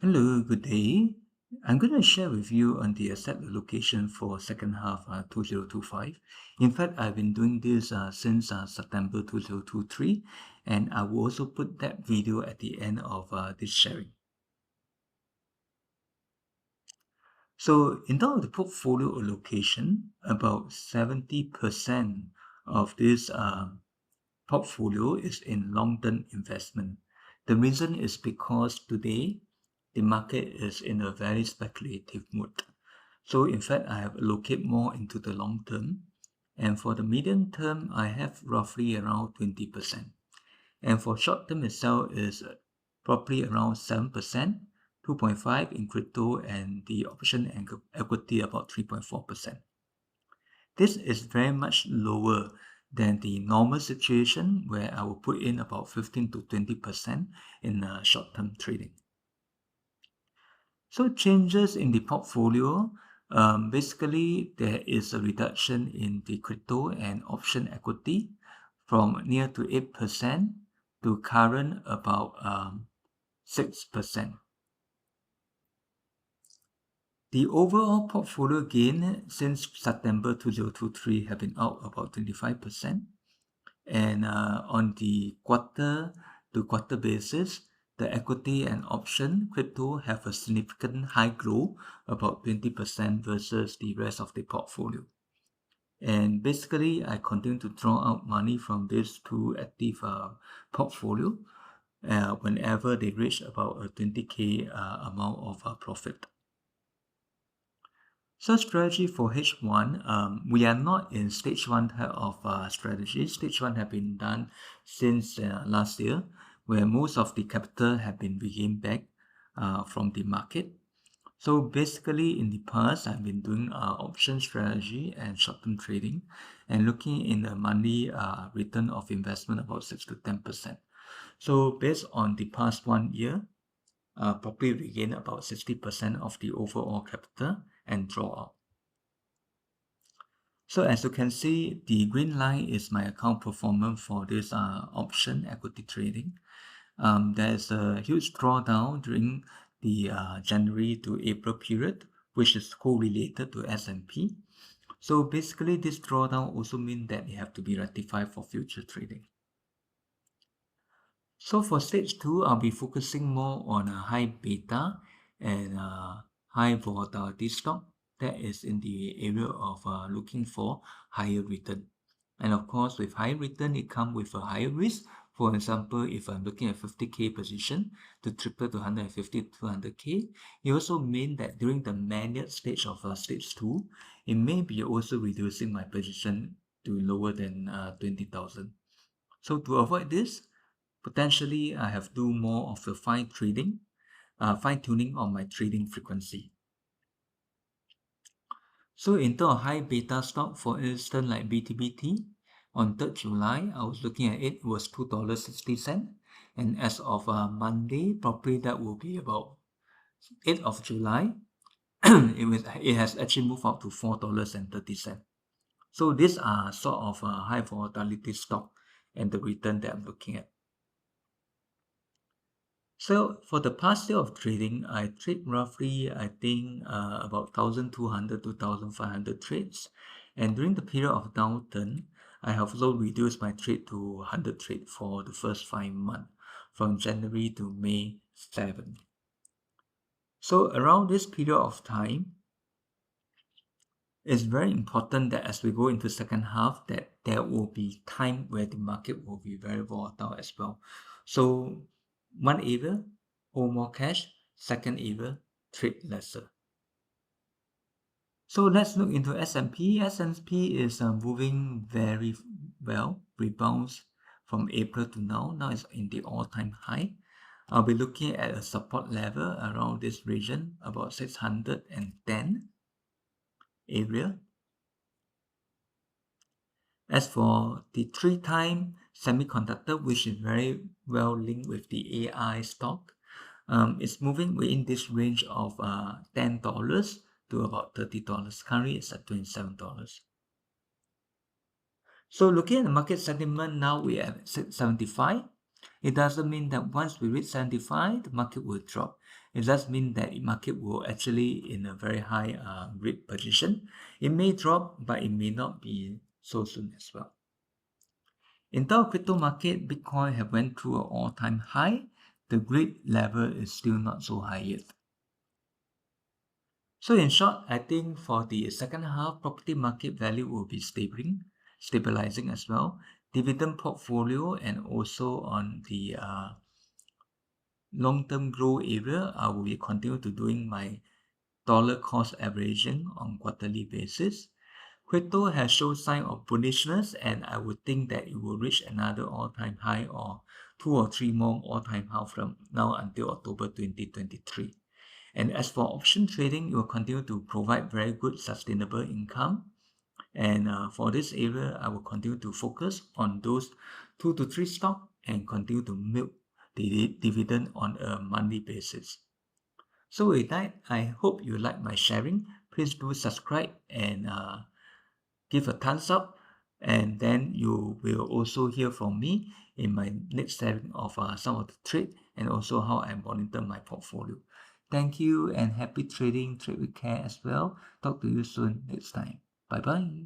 Hello, good day. I'm going to share with you on the asset allocation for second half 2025. In fact, I've been doing this since September 2023, and I will also put that video at the end of this sharing. So in terms of the portfolio allocation, about 70% of this portfolio is in long-term investment. The reason is because today the market is in a very speculative mood. So in fact, I have allocated more into the long term. And for the medium term, I have roughly around 20%. And for short term itself is probably around 7%, 2.5 in crypto, and the option and equity about 3.4%. This is very much lower than the normal situation where I will put in about 15 to 20% in short-term trading. So changes in the portfolio, basically there is a reduction in the crypto and option equity from near to 8% to current about 6%. The overall portfolio gain since September 2023 have been out about 25%. And on the quarter-to-quarter basis, the equity and option crypto have a significant high growth, about 20% versus the rest of the portfolio. And basically, I continue to draw out money from these two active portfolio whenever they reach about a 20K amount of profit. So strategy for H1, we are not in stage 1 type of strategy. Stage 1 have been done since last year, where most of the capital have been regained back from the market. So basically in the past, I've been doing option strategy and short-term trading and looking in the monthly return of investment about 6 to 10%. So based on the past 1 year, probably regain about 60% of the overall capital and draw out. So as you can see, the green line is my account performance for this option equity trading. There's a huge drawdown during the January to April period, which is correlated to S&P. So basically, this drawdown also means that they have to be rectified for future trading. So for stage 2, I'll be focusing more on a high beta and high volatility stock that is in the area of looking for higher return. And of course, with high return, it comes with a higher risk. For example, if I'm looking at 50K position to triple to 150 to 200K, it also means that during the manual stage of stage 2, it may be also reducing my position to lower than 20,000. So to avoid this, potentially I have to do more of the fine tuning on my trading frequency. So in terms of high beta stock, for instance, like BTBT, on 3rd July, I was looking at it was $2.60. And as of Monday, probably that will be about 8th of July, it has actually moved up to $4.30. So these are sort of high volatility stock and the return that I'm looking at. So for the past year of trading, I trade roughly, I think, about 1,200 to 1,500 trades. And during the period of downturn, I have also reduced my trade to 100 trade for the first 5 months, from January to May 7. So around this period of time, it's very important that as we go into second half, that there will be time where the market will be very volatile as well. So one area, hold more cash. Second area, trade lesser. So let's look into S&P. S&P is moving very well, rebounds from April to now. Now it's in the all-time high. I'll be looking at a support level around this region, about 610 area. As for the 3-time semiconductor, which is very well linked with the AI stock, it's moving within this range of $10 to about $30. Currently, it's at $27. So looking at the market sentiment, now we're at 675. It doesn't mean that once we reach 75, the market will drop. It does mean that the market will actually in a very high rate position. It may drop, but it may not be so soon as well. In terms of crypto market, Bitcoin have went through an all-time high. The greed level is still not so high yet. So in short, I think for the second half, property market value will be stabilizing as well. Dividend portfolio and also on the long-term growth area, I will continue to doing my dollar cost averaging on quarterly basis. Crypto has shown sign of bullishness, and I would think that it will reach another all-time high or two or three more all-time high from now until October 2023. And as for option trading, it will continue to provide very good sustainable income. And for this area, I will continue to focus on those 2 to 3 stocks and continue to milk the dividend on a monthly basis. So with that, I hope you like my sharing. Please do subscribe and give a thumbs up. And then you will also hear from me in my next sharing of some of the trade and also how I monitor my portfolio. Thank you and happy trading. Trade with care as well. Talk to you soon next time. Bye bye.